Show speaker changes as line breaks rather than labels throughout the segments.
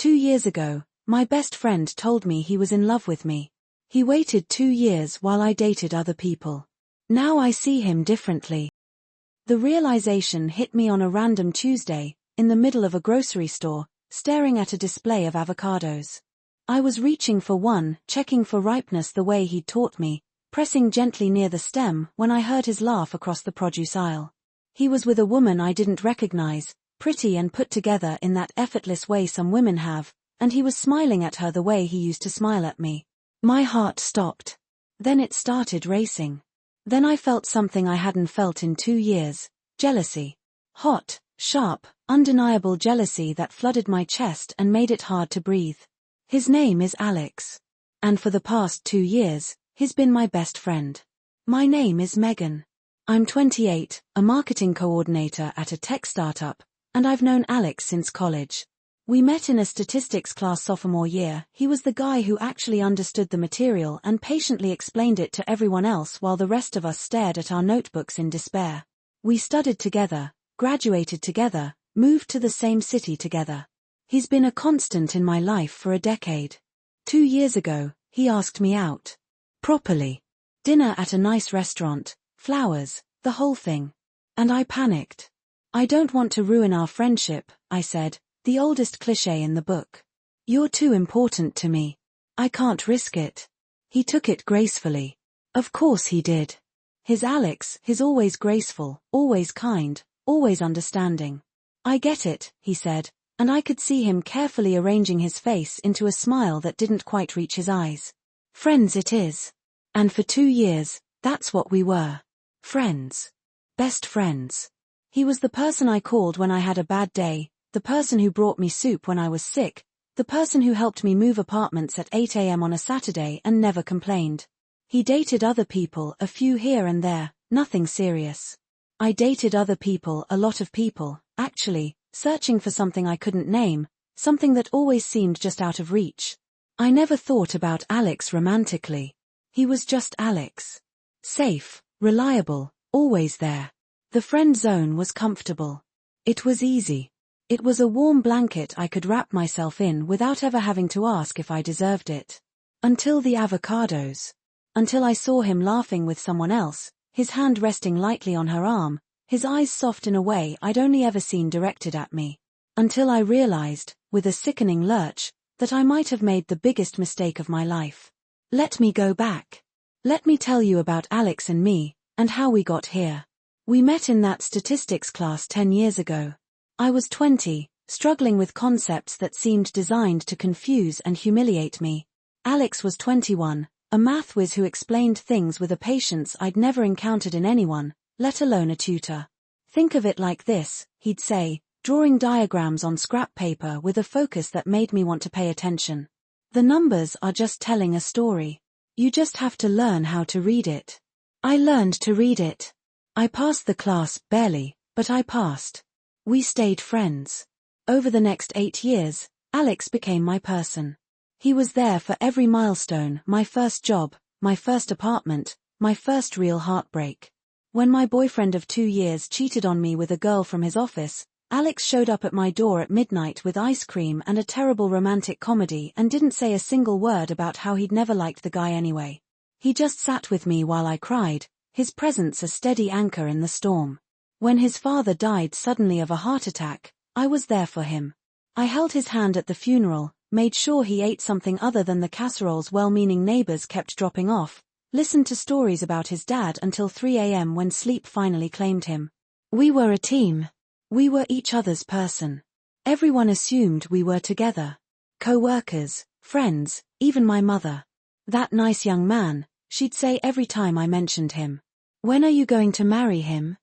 2 years ago, my best friend told me he was in love with me. He waited 2 years while I dated other people. Now I see him differently. The realization hit me on a random Tuesday, in the middle of a grocery store, staring at a display of avocados. I was reaching for one, checking for ripeness the way he'd taught me, pressing gently near the stem when I heard his laugh across the produce aisle. He was with a woman I didn't recognize, pretty and put together in that effortless way some women have, and he was smiling at her the way he used to smile at me. My heart stopped. Then it started racing. Then I felt something I hadn't felt in 2 years, jealousy. Hot, sharp, undeniable jealousy that flooded my chest and made it hard to breathe. His name is Alex. And for the past 2 years, he's been my best friend. My name is Megan. I'm 28, a marketing coordinator at a tech startup, and I've known Alex since college. We met in a statistics class sophomore year. He was the guy who actually understood the material and patiently explained it to everyone else while the rest of us stared at our notebooks in despair. We studied together, graduated together, moved to the same city together. He's been a constant in my life for a decade. 2 years ago, he asked me out. Properly. Dinner at a nice restaurant, flowers, the whole thing. And I panicked. I don't want to ruin our friendship, I said, the oldest cliché in the book. You're too important to me. I can't risk it. He took it gracefully. Of course he did. His Alex, he's always graceful, always kind, always understanding. I get it, he said, and I could see him carefully arranging his face into a smile that didn't quite reach his eyes. Friends it is. And for 2 years, that's what we were. Friends. Best friends. He was the person I called when I had a bad day, the person who brought me soup when I was sick, the person who helped me move apartments at 8 a.m. on a Saturday and never complained. He dated other people, a few here and there, nothing serious. I dated other people, a lot of people, actually, searching for something I couldn't name, something that always seemed just out of reach. I never thought about Alex romantically. He was just Alex. Safe, reliable, always there. The friend zone was comfortable. It was easy. It was a warm blanket I could wrap myself in without ever having to ask if I deserved it. Until the avocados. Until I saw him laughing with someone else, his hand resting lightly on her arm, his eyes soft in a way I'd only ever seen directed at me. Until I realized, with a sickening lurch, that I might have made the biggest mistake of my life. Let me go back. Let me tell you about Alex and me, and how we got here. We met in that statistics class 10 years ago. I was 20, struggling with concepts that seemed designed to confuse and humiliate me. Alex was 21, a math whiz who explained things with a patience I'd never encountered in anyone, let alone a tutor. Think of it like this, he'd say, drawing diagrams on scrap paper with a focus that made me want to pay attention. The numbers are just telling a story. You just have to learn how to read it. I learned to read it. I passed the class, barely, but I passed. We stayed friends. Over the next 8 years, Alex became my person. He was there for every milestone, my first job, my first apartment, my first real heartbreak. When my boyfriend of 2 years cheated on me with a girl from his office, Alex showed up at my door at midnight with ice cream and a terrible romantic comedy and didn't say a single word about how he'd never liked the guy anyway. He just sat with me while I cried, his presence a steady anchor in the storm. When his father died suddenly of a heart attack, I was there for him. I held his hand at the funeral, made sure he ate something other than the casseroles well-meaning neighbors kept dropping off, listened to stories about his dad until 3 a.m. when sleep finally claimed him. We were a team. We were each other's person. Everyone assumed we were together. Co-workers, friends, even my mother. That nice young man, she'd say every time I mentioned him. When are you going to marry him?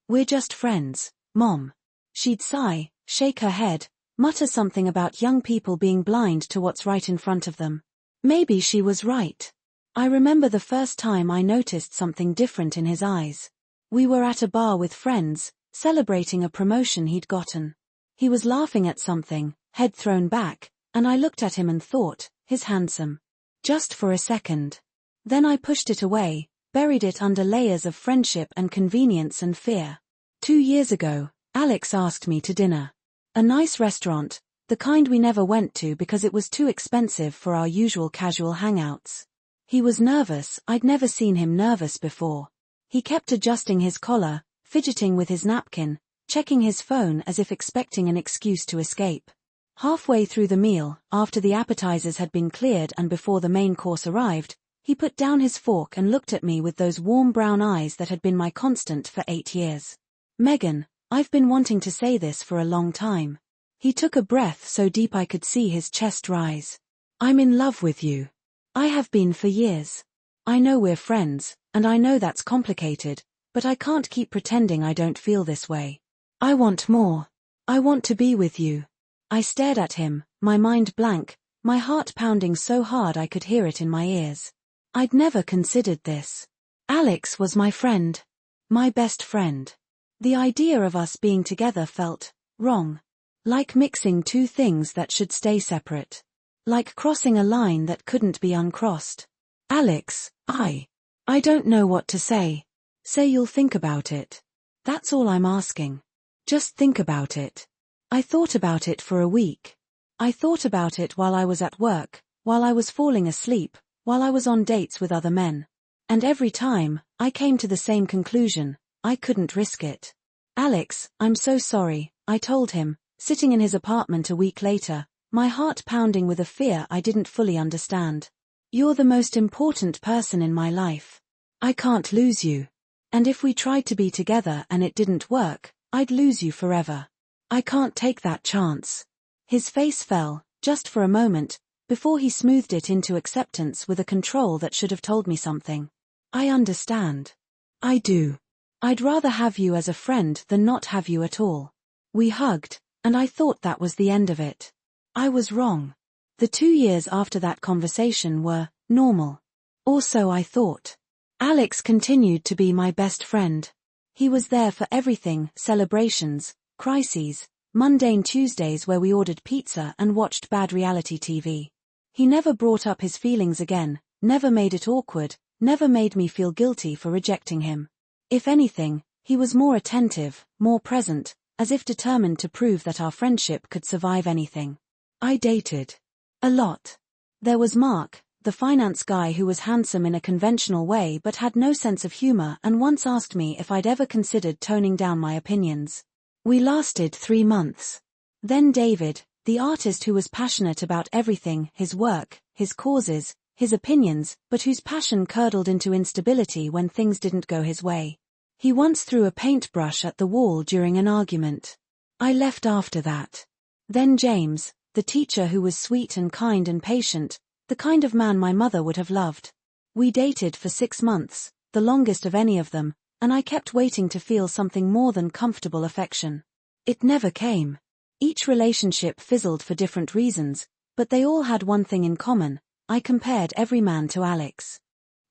We're just friends, Mom. She'd sigh, shake her head, mutter something about young people being blind to what's right in front of them. Maybe she was right. I remember the first time I noticed something different in his eyes. We were at a bar with friends, celebrating a promotion he'd gotten. He was laughing at something, head thrown back, and I looked at him and thought, he's handsome. Just for a second. Then I pushed it away, buried it under layers of friendship and convenience and fear. 2 years ago, Alex asked me to dinner. A nice restaurant, The kind we never went to because it was too expensive for our usual casual hangouts. He was nervous. I'd never seen him nervous before. He kept adjusting his collar, fidgeting with his napkin, checking his phone as if expecting an excuse to escape. Halfway through the meal, after the appetizers had been cleared and before the main course arrived, he put down his fork and looked at me with those warm brown eyes that had been my constant for 8 years. "Megan, I've been wanting to say this for a long time." He took a breath so deep I could see his chest rise. "I'm in love with you. I have been for years. I know we're friends, and I know that's complicated, but I can't keep pretending I don't feel this way. I want more. I want to be with you." I stared at him, my mind blank, my heart pounding so hard I could hear it in my ears. I'd never considered this. Alex was my friend. My best friend. The idea of us being together felt wrong. Like mixing two things that should stay separate. Like crossing a line that couldn't be uncrossed. "Alex, I don't know what to say." "Say you'll think about it. That's all I'm asking. Just think about it." I thought about it for a week. I thought about it while I was at work, while I was falling asleep, while I was on dates with other men. And every time, I came to the same conclusion: I couldn't risk it. "Alex, I'm so sorry," I told him, sitting in his apartment a week later, my heart pounding with a fear I didn't fully understand. "You're the most important person in my life. I can't lose you. And if we tried to be together and it didn't work, I'd lose you forever. I can't take that chance." His face fell, just for a moment, before he smoothed it into acceptance with a control that should have told me something. "I understand. I do. I'd rather have you as a friend than not have you at all." We hugged, and I thought that was the end of it. I was wrong. The 2 years after that conversation were normal. Or so I thought. Alex continued to be my best friend. He was there for everything: celebrations, crises, mundane Tuesdays where we ordered pizza and watched bad reality TV. He never brought up his feelings again, never made it awkward, never made me feel guilty for rejecting him. If anything, he was more attentive, more present, as if determined to prove that our friendship could survive anything. I dated. A lot. There was Mark, the finance guy who was handsome in a conventional way but had no sense of humor and once asked me if I'd ever considered toning down my opinions. We lasted 3 months. Then David, the artist who was passionate about everything: his work, his causes, his opinions, but whose passion curdled into instability when things didn't go his way. He once threw a paintbrush at the wall during an argument. I left after that. Then James, the teacher who was sweet and kind and patient, the kind of man my mother would have loved. We dated for 6 months, the longest of any of them, and I kept waiting to feel something more than comfortable affection. It never came. Each relationship fizzled for different reasons, but they all had one thing in common: I compared every man to Alex.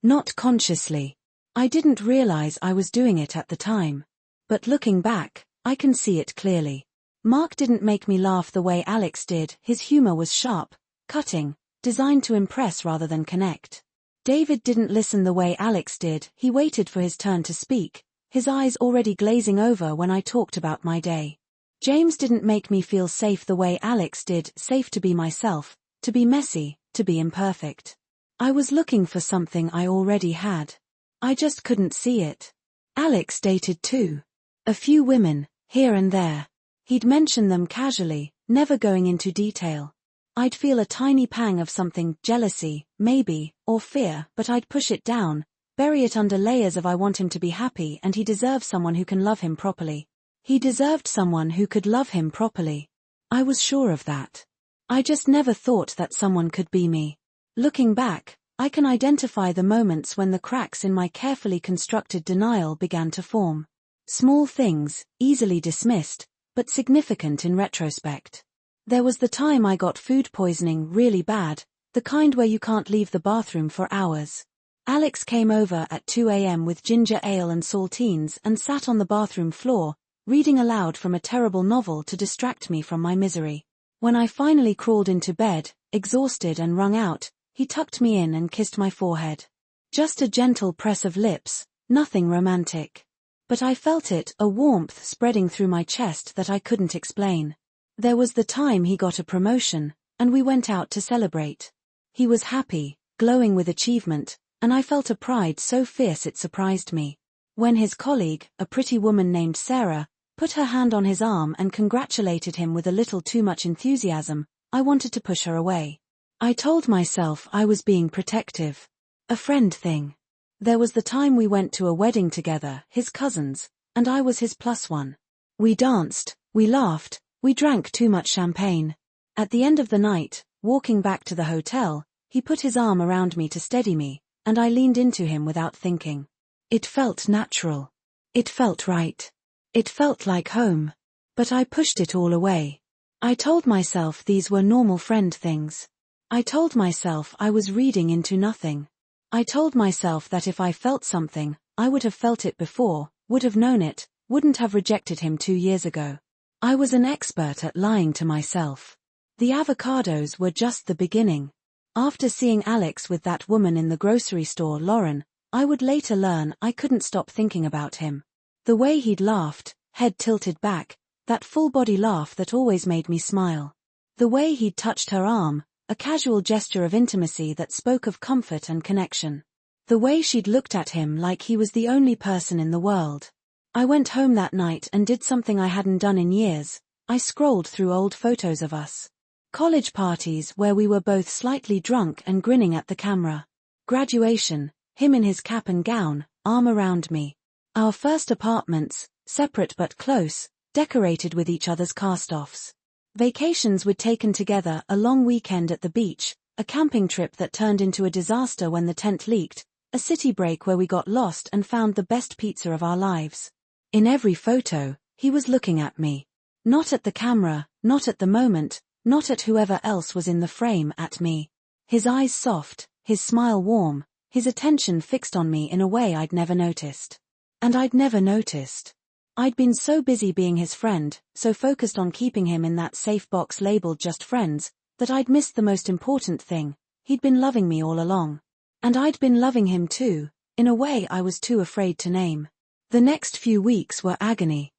Not consciously. I didn't realize I was doing it at the time. But looking back, I can see it clearly. Mark didn't make me laugh the way Alex did. His humor was sharp, cutting, designed to impress rather than connect. David didn't listen the way Alex did. He waited for his turn to speak, his eyes already glazing over when I talked about my day. James didn't make me feel safe the way Alex did, safe to be myself, to be messy, to be imperfect. I was looking for something I already had. I just couldn't see it. Alex dated too. A few women, here and there. He'd mention them casually, never going into detail. I'd feel a tiny pang of something: jealousy, maybe, or fear, but I'd push it down, bury it under layers of "I want him to be happy and he deserves someone who can love him properly." He deserved someone who could love him properly. I was sure of that. I just never thought that someone could be me. Looking back, I can identify the moments when the cracks in my carefully constructed denial began to form. Small things, easily dismissed, but significant in retrospect. There was the time I got food poisoning really bad, the kind where you can't leave the bathroom for hours. Alex came over at 2 a.m. with ginger ale and saltines and sat on the bathroom floor, reading aloud from a terrible novel to distract me from my misery. When I finally crawled into bed, exhausted and wrung out, he tucked me in and kissed my forehead. Just a gentle press of lips, nothing romantic. But I felt it, a warmth spreading through my chest that I couldn't explain. There was the time he got a promotion, and we went out to celebrate. He was happy, glowing with achievement, and I felt a pride so fierce it surprised me. When his colleague, a pretty woman named Sarah, put her hand on his arm and congratulated him with a little too much enthusiasm, I wanted to push her away. I told myself I was being protective. A friend thing. There was the time we went to a wedding together, his cousins, and I was his +1. We danced, we laughed, we drank too much champagne. At the end of the night, walking back to the hotel, he put his arm around me to steady me, and I leaned into him without thinking. It felt natural. It felt right. It felt like home. But I pushed it all away. I told myself these were normal friend things. I told myself I was reading into nothing. I told myself that if I felt something, I would have felt it before, would have known it, wouldn't have rejected him 2 years ago. I was an expert at lying to myself. The avocados were just the beginning. After seeing Alex with that woman in the grocery store, Lauren, I would later learn I couldn't stop thinking about him. The way he'd laughed, head tilted back, that full-body laugh that always made me smile. The way he'd touched her arm, a casual gesture of intimacy that spoke of comfort and connection. The way she'd looked at him like he was the only person in the world. I went home that night and did something I hadn't done in years. I scrolled through old photos of us. College parties where we were both slightly drunk and grinning at the camera. Graduation, him in his cap and gown, arm around me. Our first apartments, separate but close, decorated with each other's cast-offs. Vacations we'd taken together, a long weekend at the beach, a camping trip that turned into a disaster when the tent leaked, a city break where we got lost and found the best pizza of our lives. In every photo, he was looking at me. Not at the camera, not at the moment, not at whoever else was in the frame, at me. His eyes soft, his smile warm, his attention fixed on me in a way I'd never noticed. And I'd never noticed. I'd been so busy being his friend, so focused on keeping him in that safe box labeled just friends, that I'd missed the most important thing. He'd been loving me all along. And I'd been loving him too, in a way I was too afraid to name. The next few weeks were agony.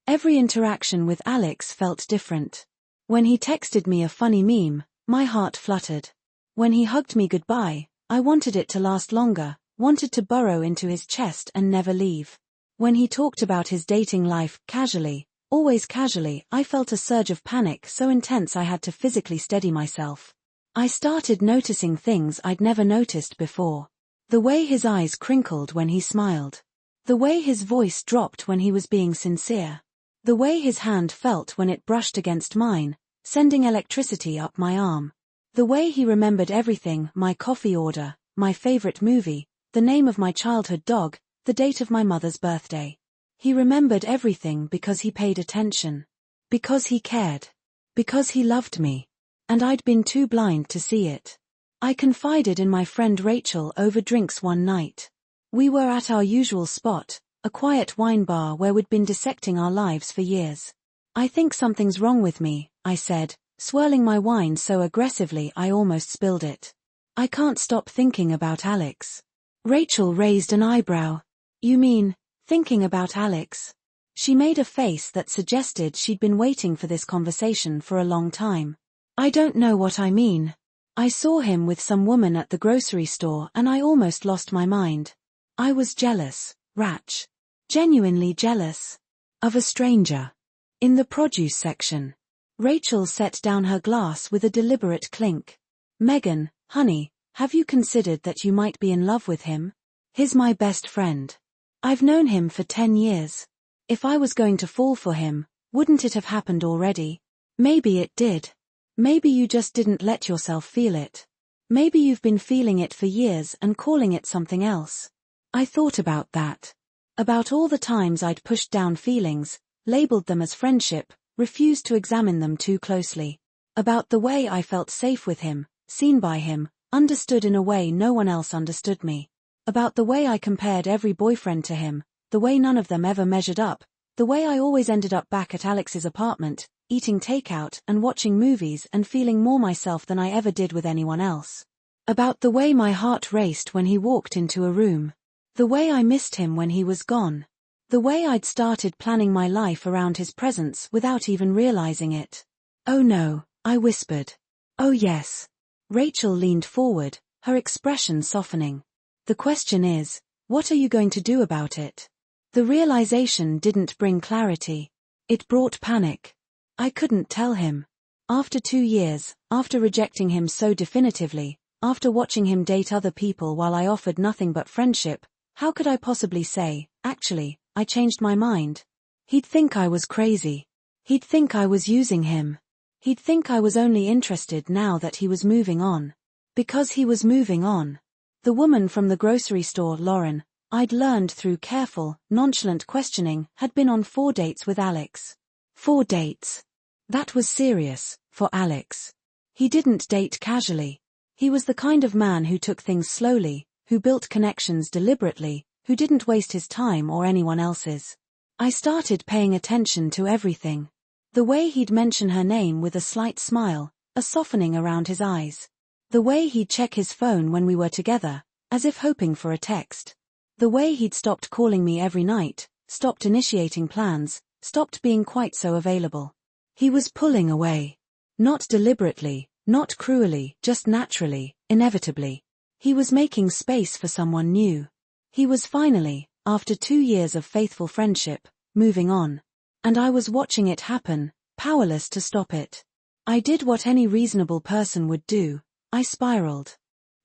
Every interaction with Alex felt different. When he texted me a funny meme, my heart fluttered. When he hugged me goodbye, I wanted it to last longer, wanted to burrow into his chest and never leave. When he talked about his dating life, casually, always casually, I felt a surge of panic so intense I had to physically steady myself. I started noticing things I'd never noticed before. The way his eyes crinkled when he smiled. The way his voice dropped when he was being sincere. The way his hand felt when it brushed against mine, sending electricity up my arm. The way he remembered everything, my coffee order, my favorite movie, the name of my childhood dog, the date of my mother's birthday. He remembered everything because he paid attention. Because he cared. Because he loved me. And I'd been too blind to see it. I confided in my friend Rachel over drinks one night. We were at our usual spot, a quiet wine bar where we'd been dissecting our lives for years. I think something's wrong with me, I said, swirling my wine so aggressively I almost spilled it. I can't stop thinking about Alex. Rachel raised an eyebrow. You mean, thinking about Alex? She made a face that suggested she'd been waiting for this conversation for a long time. I don't know what I mean. I saw him with some woman at the grocery store and I almost lost my mind. I was jealous, Rach. Genuinely jealous. Of a stranger. In the produce section. Rachel set down her glass with a deliberate clink. Megan, honey, have you considered that you might be in love with him? He's my best friend. I've known him for 10 years. If I was going to fall for him, wouldn't it have happened already? Maybe it did. Maybe you just didn't let yourself feel it. Maybe you've been feeling it for years and calling it something else. I thought about that. About all the times I'd pushed down feelings, labeled them as friendship, refused to examine them too closely. About the way I felt safe with him, seen by him, understood in a way no one else understood me. About the way I compared every boyfriend to him, the way none of them ever measured up, the way I always ended up back at Alex's apartment, eating takeout and watching movies and feeling more myself than I ever did with anyone else. About the way my heart raced when he walked into a room. The way I missed him when he was gone. The way I'd started planning my life around his presence without even realizing it. Oh no, I whispered. Oh yes. Rachel leaned forward, her expression softening. The question is, what are you going to do about it? The realization didn't bring clarity. It brought panic. I couldn't tell him. After 2 years, after rejecting him so definitively, after watching him date other people while I offered nothing but friendship, how could I possibly say, actually, I changed my mind? He'd think I was crazy. He'd think I was using him. He'd think I was only interested now that he was moving on. Because he was moving on. The woman from the grocery store, Lauren, I'd learned through careful, nonchalant questioning, had been on 4 dates with Alex. 4 dates. That was serious, for Alex. He didn't date casually. He was the kind of man who took things slowly, who built connections deliberately, who didn't waste his time or anyone else's. I started paying attention to everything. The way he'd mention her name with a slight smile, a softening around his eyes. The way he'd check his phone when we were together, as if hoping for a text. The way he'd stopped calling me every night, stopped initiating plans, stopped being quite so available. He was pulling away. Not deliberately, not cruelly, just naturally, inevitably. He was making space for someone new. He was finally, after 2 years of faithful friendship, moving on. And I was watching it happen, powerless to stop it. I did what any reasonable person would do. I spiraled.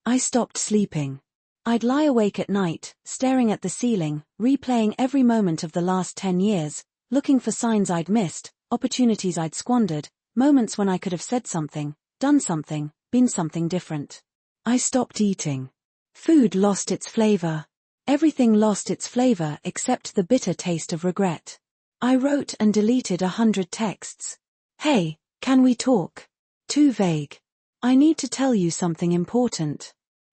I stopped sleeping. I'd lie awake at night, staring at the ceiling, replaying every moment of the last 10 years, looking for signs I'd missed, opportunities I'd squandered, moments when I could have said something, done something, been something different. I stopped eating. Food lost its flavor. Everything lost its flavor except the bitter taste of regret. I wrote and deleted 100 texts. Hey, can we talk? Too vague. I need to tell you something important.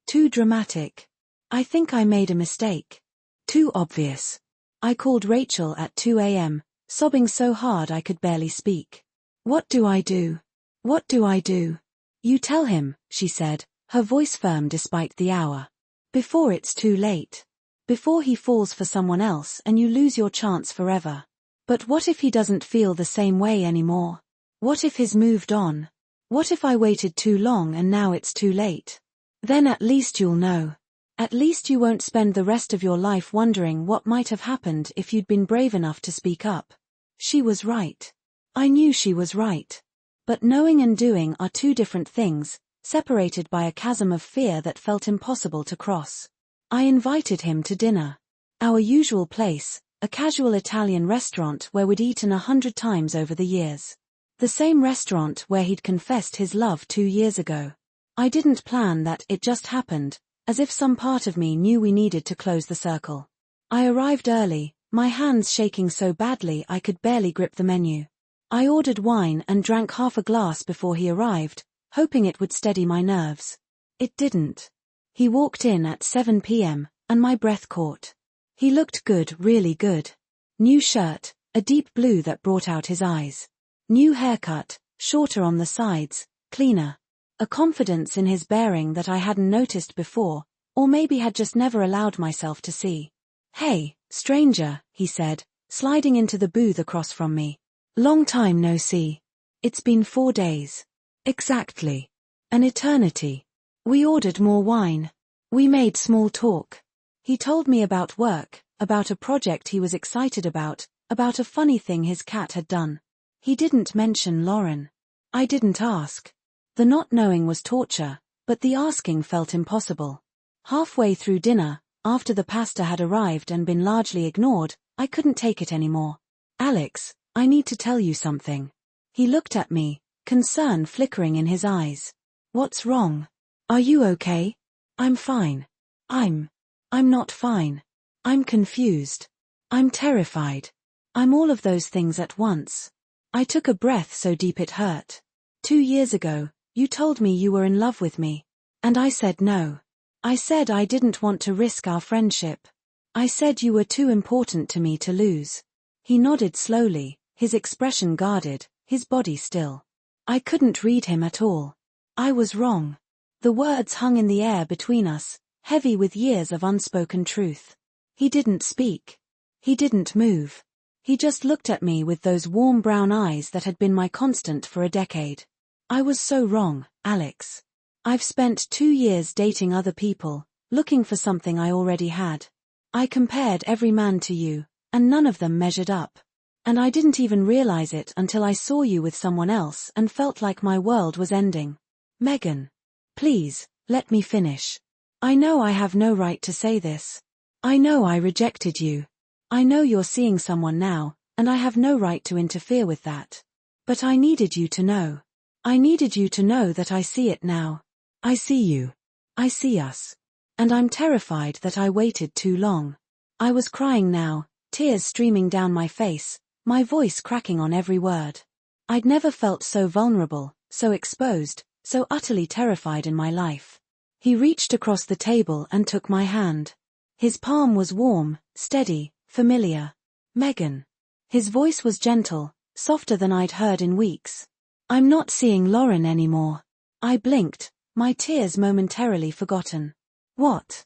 Too dramatic. I think I made a mistake. Too obvious. I called Rachel at 2 a.m., sobbing so hard I could barely speak. What do I do? What do I do? You tell him, she said, her voice firm despite the hour. Before it's too late. Before he falls for someone else and you lose your chance forever. But what if he doesn't feel the same way anymore? What if he's moved on? What if I waited too long and now it's too late? Then at least you'll know. At least you won't spend the rest of your life wondering what might have happened if you'd been brave enough to speak up. She was right. I knew she was right. But knowing and doing are 2 different things, separated by a chasm of fear that felt impossible to cross. I invited him to dinner. Our usual place, a casual Italian restaurant where we'd eaten 100 times over the years. The same restaurant where he'd confessed his love 2 years ago. I didn't plan that, it just happened, as if some part of me knew we needed to close the circle. I arrived early, my hands shaking so badly I could barely grip the menu. I ordered wine and drank half a glass before he arrived, hoping it would steady my nerves. It didn't. He walked in at 7 p.m., and my breath caught. He looked good, really good. New shirt, a deep blue that brought out his eyes. New haircut, shorter on the sides, cleaner. A confidence in his bearing that I hadn't noticed before, or maybe had just never allowed myself to see. Hey, stranger, he said, sliding into the booth across from me. Long time no see. It's been 4 days. Exactly. An eternity. We ordered more wine. We made small talk. He told me about work, about a project he was excited about a funny thing his cat had done. He didn't mention Lauren. I didn't ask. The not knowing was torture, but the asking felt impossible. Halfway through dinner, after the pasta had arrived and been largely ignored, I couldn't take it anymore. Alex, I need to tell you something. He looked at me, concern flickering in his eyes. What's wrong? Are you okay? I'm fine. I'm not fine. I'm confused. I'm terrified. I'm all of those things at once. I took a breath so deep it hurt. 2 years ago, you told me you were in love with me. And I said no. I said I didn't want to risk our friendship. I said you were too important to me to lose. He nodded slowly, his expression guarded, his body still. I couldn't read him at all. I was wrong. The words hung in the air between us, heavy with years of unspoken truth. He didn't speak. He didn't move. He just looked at me with those warm brown eyes that had been my constant for a decade. I was so wrong, Alex. I've spent 2 years dating other people, looking for something I already had. I compared every man to you, and none of them measured up. And I didn't even realize it until I saw you with someone else and felt like my world was ending. Megan. Please, let me finish. I know I have no right to say this. I know I rejected you. I know you're seeing someone now, and I have no right to interfere with that. But I needed you to know. I needed you to know that I see it now. I see you. I see us. And I'm terrified that I waited too long. I was crying now, tears streaming down my face, my voice cracking on every word. I'd never felt so vulnerable, so exposed, so utterly terrified in my life. He reached across the table and took my hand. His palm was warm, steady, familiar. Megan. His voice was gentle, softer than I'd heard in weeks. I'm not seeing Lauren anymore. I blinked, my tears momentarily forgotten. What?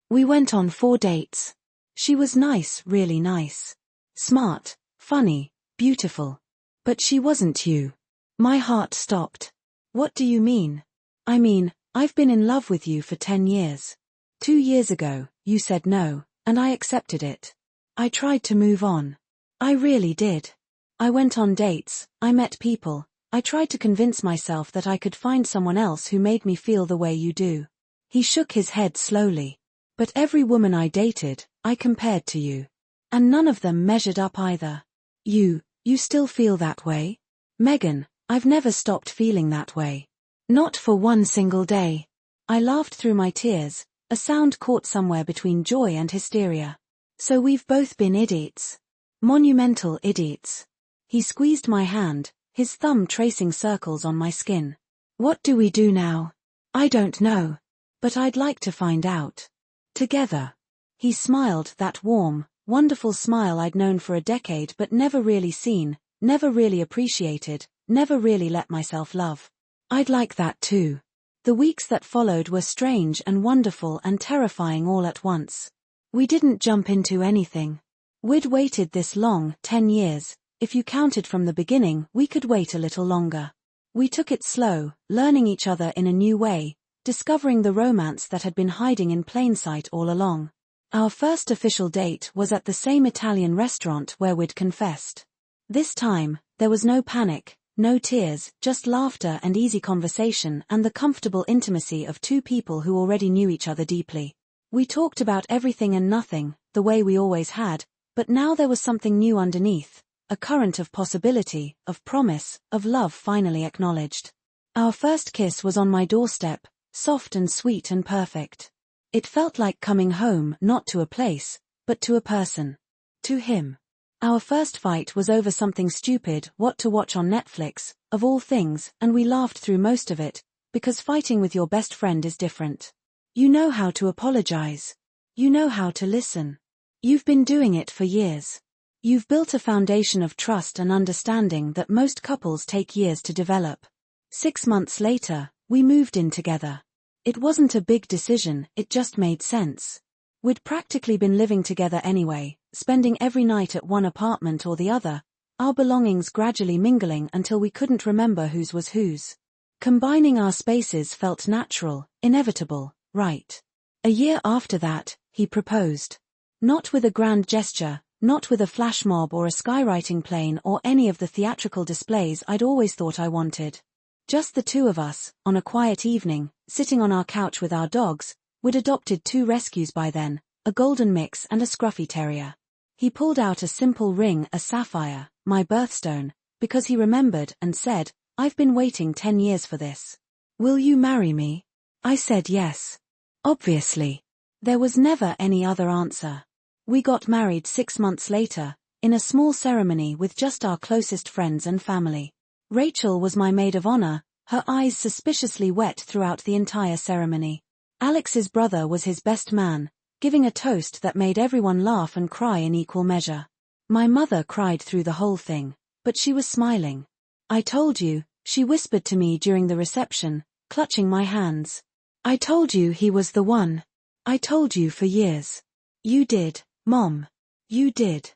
We went on 4 dates. She was nice, really nice. Smart, funny, beautiful. But she wasn't you. My heart stopped. What do you mean? I mean, I've been in love with you for 10 years. 2 years ago, you said no, and I accepted it. I tried to move on. I really did. I went on dates, I met people, I tried to convince myself that I could find someone else who made me feel the way you do. He shook his head slowly. But every woman I dated, I compared to you. And none of them measured up either. You still feel that way? Megan, I've never stopped feeling that way. Not for one single day. I laughed through my tears, a sound caught somewhere between joy and hysteria. So we've both been idiots. Monumental idiots. He squeezed my hand, his thumb tracing circles on my skin. What do we do now? I don't know. But I'd like to find out. Together. He smiled, that warm, wonderful smile I'd known for a decade but never really seen, never really appreciated, never really let myself love. I'd like that too. The weeks that followed were strange and wonderful and terrifying all at once. We didn't jump into anything. We'd waited this long, 10 years, if you counted from the beginning we could wait a little longer. We took it slow, learning each other in a new way, discovering the romance that had been hiding in plain sight all along. Our first official date was at the same Italian restaurant where we'd confessed. This time, there was no panic, no tears, just laughter and easy conversation and the comfortable intimacy of 2 people who already knew each other deeply. We talked about everything and nothing, the way we always had, but now there was something new underneath, a current of possibility, of promise, of love finally acknowledged. Our first kiss was on my doorstep, soft and sweet and perfect. It felt like coming home, not to a place, but to a person. To him. Our first fight was over something stupid, what to watch on Netflix, of all things, and we laughed through most of it, because fighting with your best friend is different. You know how to apologize. You know how to listen. You've been doing it for years. You've built a foundation of trust and understanding that most couples take years to develop. 6 months later, we moved in together. It wasn't a big decision, it just made sense. We'd practically been living together anyway, spending every night at one apartment or the other, our belongings gradually mingling until we couldn't remember whose was whose. Combining our spaces felt natural, inevitable, right. A year after that, he proposed. Not with a grand gesture, not with a flash mob or a skywriting plane or any of the theatrical displays I'd always thought I wanted. Just the 2 of us, on a quiet evening, sitting on our couch with our dogs. We'd adopted 2 rescues by then, a golden mix and a scruffy terrier. He pulled out a simple ring, a sapphire, my birthstone, because he remembered and said, I've been waiting 10 years for this. Will you marry me? I said yes. Obviously. There was never any other answer. We got married 6 months later, in a small ceremony with just our closest friends and family. Rachel was my maid of honor, her eyes suspiciously wet throughout the entire ceremony. Alex's brother was his best man, giving a toast that made everyone laugh and cry in equal measure. My mother cried through the whole thing, but she was smiling. I told you, she whispered to me during the reception, clutching my hands. I told you he was the one. I told you for years. You did, Mom. You did.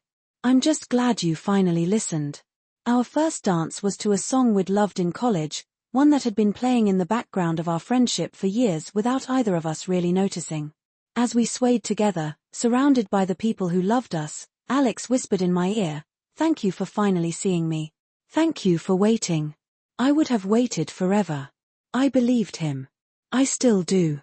I'm just glad you finally listened. Our first dance was to a song we'd loved in college, one that had been playing in the background of our friendship for years without either of us really noticing. As we swayed together, surrounded by the people who loved us, Alex whispered in my ear, "Thank you for finally seeing me. Thank you for waiting. I would have waited forever." I believed him. I still do.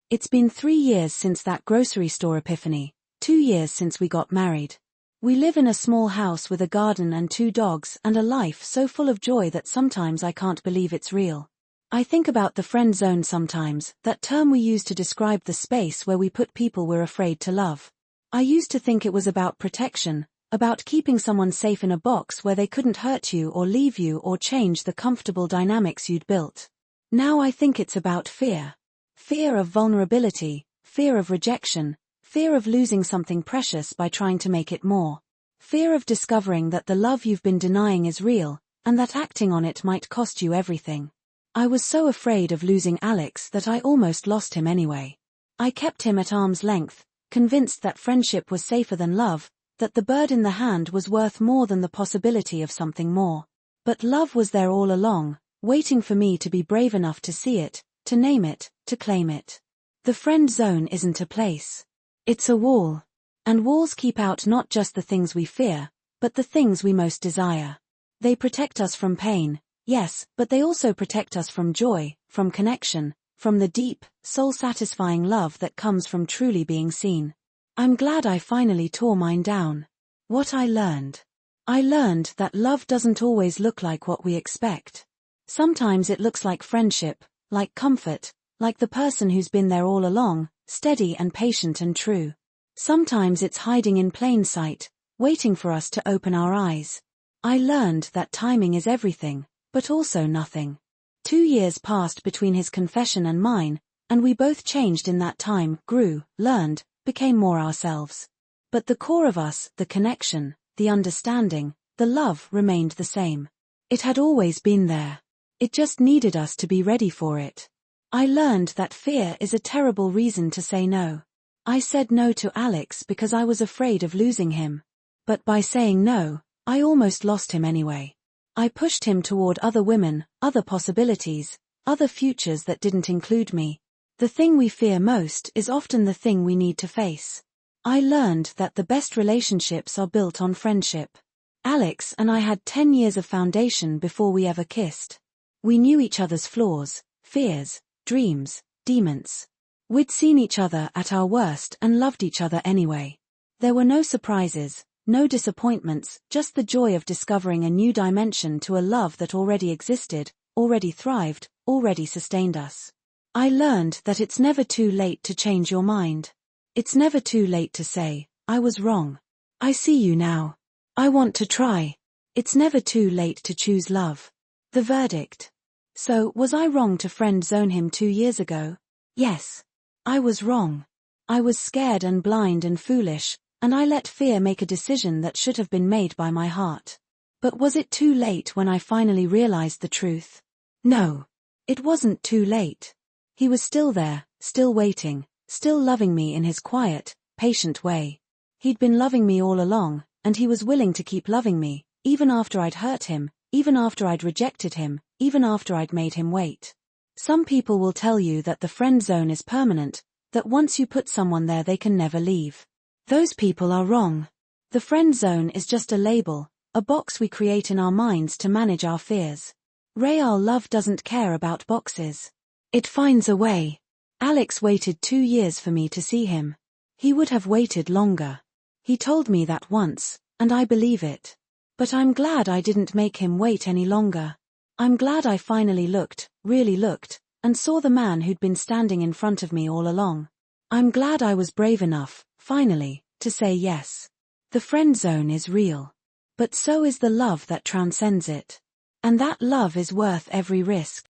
It's been 3 years since that grocery store epiphany, 2 years since we got married. We live in a small house with a garden and 2 dogs and a life so full of joy that sometimes I can't believe it's real. I think about the friend zone sometimes, that term we use to describe the space where we put people we're afraid to love. I used to think it was about protection, about keeping someone safe in a box where they couldn't hurt you or leave you or change the comfortable dynamics you'd built. Now I think it's about fear. Fear of vulnerability, fear of rejection, fear of losing something precious by trying to make it more. Fear of discovering that the love you've been denying is real, and that acting on it might cost you everything. I was so afraid of losing Alex that I almost lost him anyway. I kept him at arm's length, convinced that friendship was safer than love, that the bird in the hand was worth more than the possibility of something more. But love was there all along, waiting for me to be brave enough to see it, to name it, to claim it. The friend zone isn't a place. It's a wall. And walls keep out not just the things we fear, but the things we most desire. They protect us from pain, yes, but they also protect us from joy, from connection, from the deep, soul-satisfying love that comes from truly being seen. I'm glad I finally tore mine down. What I learned. I learned that love doesn't always look like what we expect. Sometimes it looks like friendship, like comfort, like the person who's been there all along, steady and patient and true. Sometimes it's hiding in plain sight, waiting for us to open our eyes. I learned that timing is everything, but also nothing. 2 years passed between his confession and mine, and we both changed in that time, grew, learned, became more ourselves. But the core of us, the connection, the understanding, the love remained the same. It had always been there. It just needed us to be ready for it. I learned that fear is a terrible reason to say no. I said no to Alex because I was afraid of losing him. But by saying no, I almost lost him anyway. I pushed him toward other women, other possibilities, other futures that didn't include me. The thing we fear most is often the thing we need to face. I learned that the best relationships are built on friendship. Alex and I had 10 years of foundation before we ever kissed. We knew each other's flaws, fears, dreams, demons. We'd seen each other at our worst and loved each other anyway. There were no surprises, no disappointments, just the joy of discovering a new dimension to a love that already existed, already thrived, already sustained us. I learned that it's never too late to change your mind. It's never too late to say, "I was wrong. I see you now. I want to try." It's never too late to choose love. The verdict. So, was I wrong to friend zone him 2 years ago? Yes. I was wrong. I was scared and blind and foolish, and I let fear make a decision that should have been made by my heart. But was it too late when I finally realized the truth? No. It wasn't too late. He was still there, still waiting, still loving me in his quiet, patient way. He'd been loving me all along, and he was willing to keep loving me, even after I'd hurt him, even after I'd rejected him, even after I'd made him wait. Some people will tell you that the friend zone is permanent, that once you put someone there they can never leave. Those people are wrong. The friend zone is just a label, a box we create in our minds to manage our fears. Real love doesn't care about boxes. It finds a way. Alex waited 2 years for me to see him. He would have waited longer. He told me that once, and I believe it. But I'm glad I didn't make him wait any longer. I'm glad I finally looked, really looked, and saw the man who'd been standing in front of me all along. I'm glad I was brave enough, finally, to say yes. The friend zone is real. But so is the love that transcends it. And that love is worth every risk.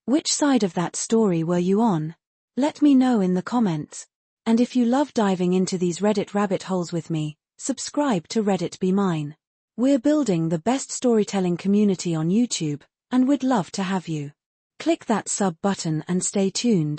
Which side of that story were you on? Let me know in the comments. And if you love diving into these Reddit rabbit holes with me, subscribe to Reddit Be Mine. We're building the best storytelling community on YouTube, and we'd love to have you. Click that sub button and stay tuned.